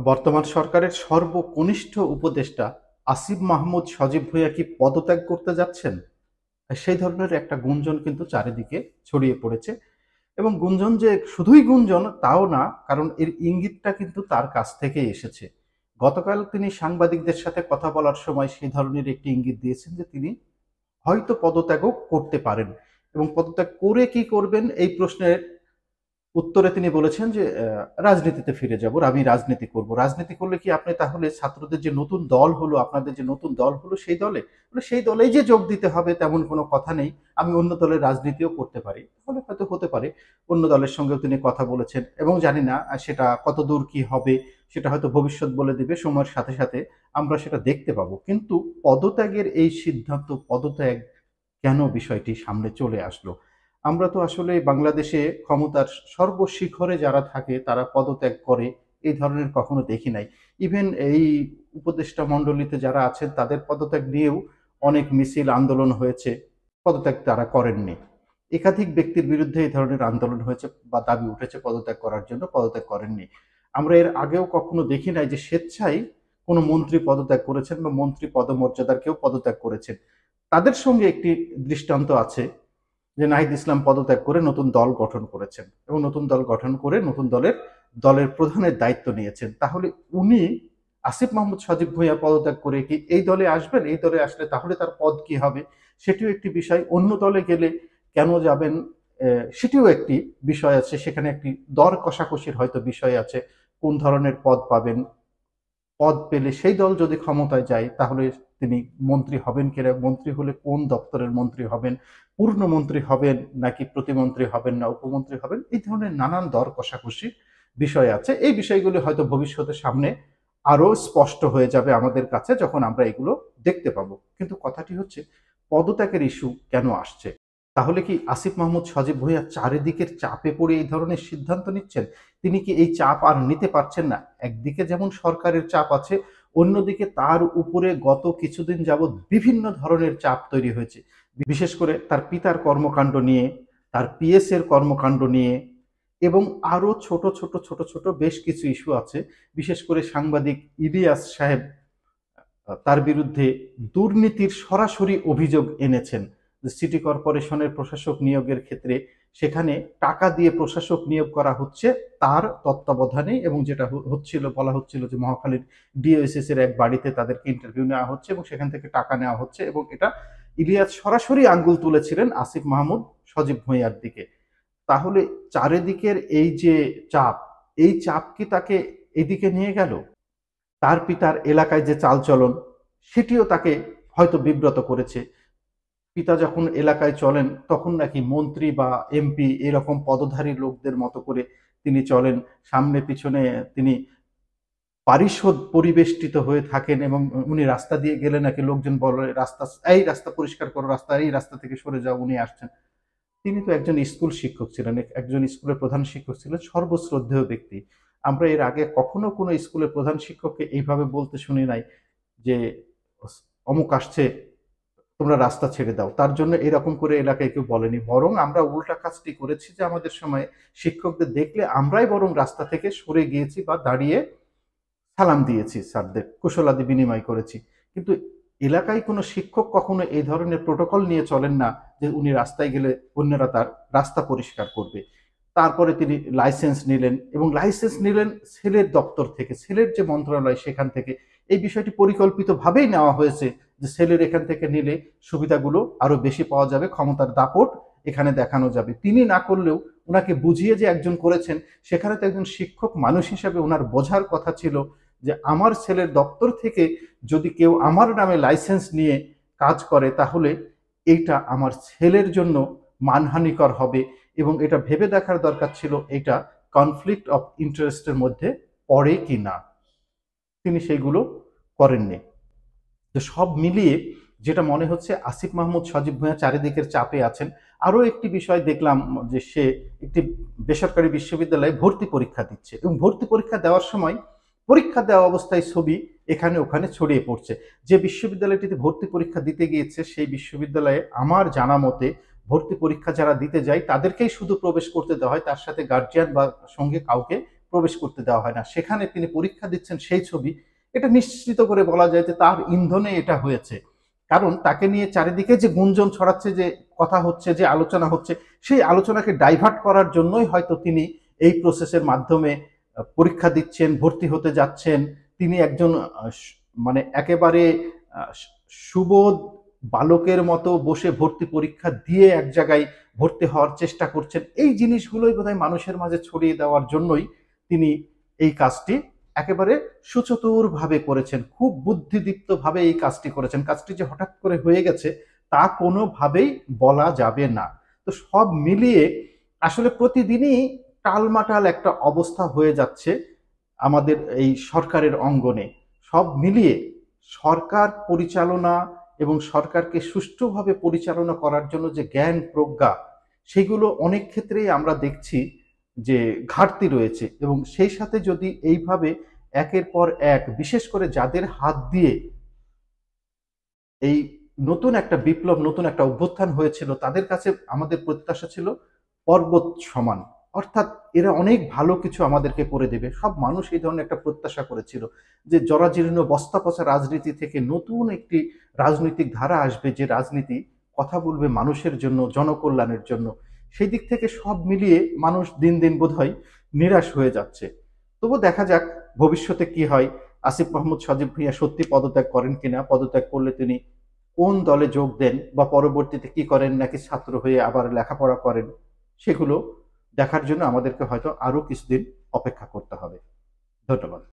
বর্তমান সরকারের সর্বকনিষ্ঠ উপদেষ্টা আসিফ মাহমুদ সজীব ভুঁইয়া কি পদত্যাগ করতে যাচ্ছেন? সেই ধরনের একটা গুঞ্জন কিন্তু চারিদিকে ছড়িয়ে পড়েছে এবং গুঞ্জন যে শুধুই গুঞ্জন তাও না, কারণ এর ইঙ্গিতটা কিন্তু তার কাছ থেকেই এসেছে। গতকাল তিনি সাংবাদিকদের সাথে কথা বলার সময় সেই ধরনের একটি ইঙ্গিত দিয়েছেন যে তিনি হয়তো পদত্যাগও করতে পারেন এবং পদত্যাগ করে কি করবেন এই প্রশ্নের উত্তরে তিনি বলেছেন যে রাজনীতিতে ফিরে যাব, আমি রাজনীতি করব। রাজনীতি করলে কি আপনি তাহলে ছাত্রদের যে নতুন দল হলো, আপনাদের যে নতুন দল হলো সেই দলে, সেই দলেই যে যোগ দিতে হবে তেমন কোনো কথা নেই। আমি অন্য দলের রাজনীতিও করতে পারি। তাহলে হয়তো হতে পারে অন্য দলের সঙ্গেও তিনি কথা বলেছেন এবং জানি না সেটা কতদূর কি হবে, সেটা হয়তো ভবিষ্যৎ বলে দিবে। সময়ের সাথে সাথে আমরা সেটা দেখতে পাবো। কিন্তু পদত্যাগের এই সিদ্ধান্ত, পদত্যাগ কেন বিষয়টি সামনে চলে আসলো? আমরা তো আসলে বাংলাদেশে ক্ষমতার সর্বশিখরে যারা থাকে তারা পদত্যাগ করে এই ধরনের কখনো দেখি নাই। ইভেন এই উপদেষ্টা মণ্ডলীতে যারা আছেন তাদের পদত্যাগ নিয়েও অনেক মিছিল আন্দোলন হয়েছে, পদত্যাগ তারা করেননি। একাধিক ব্যক্তির বিরুদ্ধে এই ধরনের আন্দোলন হয়েছে বা দাবি উঠেছে পদত্যাগ করার জন্য, পদত্যাগ করেননি। আমরা এর আগেও কখনো দেখি নাই যে স্বেচ্ছায় কোনো মন্ত্রী পদত্যাগ করেছেন বা মন্ত্রী পদমর্যাদার কেউ পদত্যাগ করেছেন। তাদের সঙ্গে একটি দৃষ্টান্ত আছে যে নাহিদ ইসলাম পদত্যাগ করে নতুন দল গঠন করেছেন এবং নতুন দল গঠন করে নতুন দলের প্রধানের দায়িত্ব নিয়েছেন। তাহলে উনি আসিফ মাহমুদ সজীব ভুঁইয়া পদত্যাগ করে কি এই দলে আসবেন? এই দলে আসলে তাহলে তার পদ কি হবে? সেটিও একটি বিষয়। অন্য দলে গেলে কেন যাবেন? সেটিও একটি বিষয় আছে। সেখানে একটি দর কষাকষির হয়তো বিষয় আছে। কোন ধরনের পদ পাবেন? পদ পেলে সেই দল যদি ক্ষমতায় যায় তাহলে তিনি মন্ত্রী হবেন কিনা, মন্ত্রী হলে কোন দপ্তরের মন্ত্রী হবেন, পূর্ণমন্ত্রী হবেন নাকি প্রতিমন্ত্রী হবেন না উপমন্ত্রী হবেন, এই ধরনের নানান দর কষাকষির বিষয় আছে। এই বিষয়গুলো হয়তো ভবিষ্যতে সামনে আরো স্পষ্ট হয়ে যাবে আমাদের কাছে যখন আমরা এগুলো দেখতে পাবো। কিন্তু কথাটি হচ্ছে পদত্যাগের ইস্যু কেন আসছে? তাহলে কি আসিফ মাহমুদ সজীব ভুঁইয়া চারিদিকের চাপে পড়ে এই ধরনের সিদ্ধান্ত নিচ্ছেন? তিনি কি এই চাপ আর নিতে পারছেন না? একদিকে যেমন সরকারের চাপ আছে, অন্যদিকে তার উপরে গত কিছুদিন যাবৎ বিভিন্ন ধরনের চাপ তৈরি হয়েছে। বিশেষ করে তার পিতার কর্মকাণ্ড নিয়ে, তার পিএস এর কর্মকাণ্ড নিয়ে এবং আরো ছোট ছোট বেশ কিছু ইস্যু আছে। বিশেষ করে সাংবাদিক ইলিয়াস সাহেব তার বিরুদ্ধে দুর্নীতির সরাসরি অভিযোগ এনেছেন। সিটি কর্পোরেশনের প্রশাসক নিয়োগের ক্ষেত্রে সেখানে টাকা দিয়ে প্রশাসক নিয়োগ করা হচ্ছে তার তত্ত্বাবধানে, এবং যেটা হচ্ছিল, বলা হচ্ছিল যে মহাখালীর ডিওএসএস এর এক বাড়িতে তাদেরকে ইন্টারভিউ নেওয়া হচ্ছে এবং সেখান থেকে টাকা নেওয়া হচ্ছে, এবং এটা ইলিয়াস সরাসরি আঙ্গুল তুলেছিলেন আসিফ মাহমুদ সজীব ভুঁইয়ার দিকে। তাহলে চারিদিকের এই যে চাপ, এই চাপ কি তাকে এদিকে নিয়ে গেল? তার পিতার এলাকায় যে চালচলন সেটিও তাকে হয়তো বিব্রত করেছে। পিতা যখন এলাকায় চলেন তখন নাকি মন্ত্রী বা এমপি এরকম পদধারী লোকদের মতো করে তিনি চলেন, সামনে পিছনে তিনি পারিষদ পরিবেষ্টিত হয়ে থাকেন এবং উনি রাস্তা দিয়ে গেলে নাকি লোকজন বলে রাস্তা, এই রাস্তা পরিষ্কার করো, রাস্তা, এই রাস্তা থেকে সরে যাও, উনি আসছেন। তিনি তো একজন স্কুল শিক্ষক ছিলেন, একজন স্কুলের প্রধান শিক্ষক ছিলেন, সর্বশ্রদ্ধেয় ব্যক্তি। আমরা এর আগে কখনো কোনো স্কুলের প্রধান শিক্ষককে এইভাবে বলতে শুনি নাই যে অমুক আসছে, তোমরা রাস্তা ছেড়ে দাও। তার জন্য এরকম করে এলাকায় কেউ বলেনি, বরং আমরা উল্টা কাজটি করেছি যে আমাদের সময় শিক্ষকদের দেখলে আমরাই বরং রাস্তা থেকে সরে গিয়েছি বা দাঁড়িয়ে সালাম দিয়েছি, স্যারদের কুশলাদি বিনিময় করেছি। কিন্তু এলাকায় কোনো শিক্ষক কখনো এই ধরনের প্রোটোকল নিয়ে চলেন না যে উনি রাস্তায় গেলে অন্যরা তার রাস্তা পরিষ্কার করবে। তারপরে তিনি লাইসেন্স নিলেন এবং লাইসেন্স নিলেন সেলের দপ্তর থেকে, সেলের যে মন্ত্রণালয় সেখান থেকে। এই বিষয়টি পরিকল্পিতভাবেই নেওয়া হয়েছে যে সেলের এখান থেকে নিলে সুবিধাগুলো আরো বেশি পাওয়া যাবে, ক্ষমতার দাপট এখানে দেখানো যাবে। তিনি না করলেও ওনাকে বুঝিয়ে যে একজন করেছেন, সেখানে তো একজন শিক্ষক মানুষ হিসেবে ওনার বোঝার কথা ছিল যে আমার ছেলের দপ্তর থেকে যদি কেউ আমার নামে লাইসেন্স নিয়ে কাজ করে তাহলে এইটা আমার ছেলের জন্য মানহানিকর হবে, এবং এটা ভেবে দেখার দরকার ছিল এটা কনফ্লিক্ট অফ ইন্টারেস্টের মধ্যে পড়ে কি না। তিনি সেইগুলো করেননি। তো সব মিলিয়ে যেটা মনে হচ্ছে আসিফ মাহমুদ সজীব ভুঁইয়া চারিদিকের চাপে আছেন। আরও একটি বিষয় দেখলাম যে সে একটি বেসরকারি বিশ্ববিদ্যালয়ে ভর্তি পরীক্ষা দিচ্ছে এবং ভর্তি পরীক্ষা দেওয়ার সময় পরীক্ষা দেওয়া অবস্থায় ছবি এখানে ওখানে ছড়িয়ে পড়ছে। যে বিশ্ববিদ্যালয়টিতে ভর্তি পরীক্ষা দিতে গিয়েছে সেই বিশ্ববিদ্যালয়ে আমার জানা মতে ভর্তি পরীক্ষা যারা দিতে যায় তাদেরকেই শুধু প্রবেশ করতে দেওয়া হয়, তার সাথে গার্জিয়ান বা সঙ্গে কাউকে প্রবেশ করতে দেওয়া হয় না, সেখানে তিনি পরীক্ষা দিচ্ছেন সেই ছবি, এটা নিশ্চিত করে বলা যায় যে তার ইন্ধনে এটা হয়েছে। কারণ তাকে নিয়ে চারিদিকে যে গুঞ্জন ছড়াচ্ছে, যে কথা হচ্ছে, যে আলোচনা হচ্ছে, সেই আলোচনাকে ডাইভার্ট করার জন্যই হয়তো তিনি এই প্রসেসের মাধ্যমে পরীক্ষা দিচ্ছেন, ভর্তি হতে যাচ্ছেন। তিনি একজন মানে একেবারে সুবোধ বালকের মতো বসে ভর্তি পরীক্ষা দিয়ে এক জায়গায় ভর্তি হওয়ার চেষ্টা করছেন। এই জিনিসগুলোই বোধহয় মানুষের মাঝে ছড়িয়ে দেওয়ার জন্যই তিনি এই কাজটি একেবারে সুচতুরভাবে করেছেন, খুব বুদ্ধিদীপ্তভাবে এই কাজটি করেছেন। কাজটি যে হঠাৎ করে হয়ে গেছে তা কোনোভাবেই বলা যাবে না। তো সব মিলিয়ে আসলে প্রতিদিনই টালমাটাল একটা অবস্থা হয়ে যাচ্ছে আমাদের এই সরকারের অঙ্গনে। সব মিলিয়ে সরকার পরিচালনা এবং সরকারকে সুষ্ঠুভাবে পরিচালনা করার জন্য যে জ্ঞান প্রজ্ঞা, সেগুলো অনেক ক্ষেত্রেই আমরা দেখছি যে ঘাটতি রয়েছে। এবং সেই সাথে যদি এইভাবে একের পর এক, বিশেষ করে যাদের হাত দিয়ে এই নতুন একটা বিপ্লব, নতুন একটা অভ্যুত্থান হয়েছিল, তাদের কাছে আমাদের প্রত্যাশা ছিল পর্বত সমান, অর্থাৎ এরা অনেক ভালো কিছু আমাদেরকে করে দেবে। সব মানুষ এই ধরনের একটা প্রত্যাশা করেছিল যে জরাজীর্ণ বস্তা পচা রাজনীতি থেকে নতুন একটি রাজনৈতিক ধারা আসবে, যে রাজনীতি কথা বলবে মানুষের জন্য, জনকল্যাণের জন্য। সেই দিক থেকে সব মিলিয়ে মানুষ দিন দিন বোধহয় নিরাশ হয়ে যাচ্ছে। তবু দেখা যাক ভবিষ্যতে কি হয়। আসিফ মাহমুদ সজীব ভুঁইয়া সত্যি পদত্যাগ করেন কিনা, পদত্যাগ করলে তিনি কোন দলে যোগ দেন, বা পরবর্তীতে কি করেন, নাকি ছাত্র হয়ে আবার লেখাপড়া করেন, সেগুলো দেখার জন্য আমাদেরকে হয়তো আরো কিছুদিন অপেক্ষা করতে হবে। ধন্যবাদ।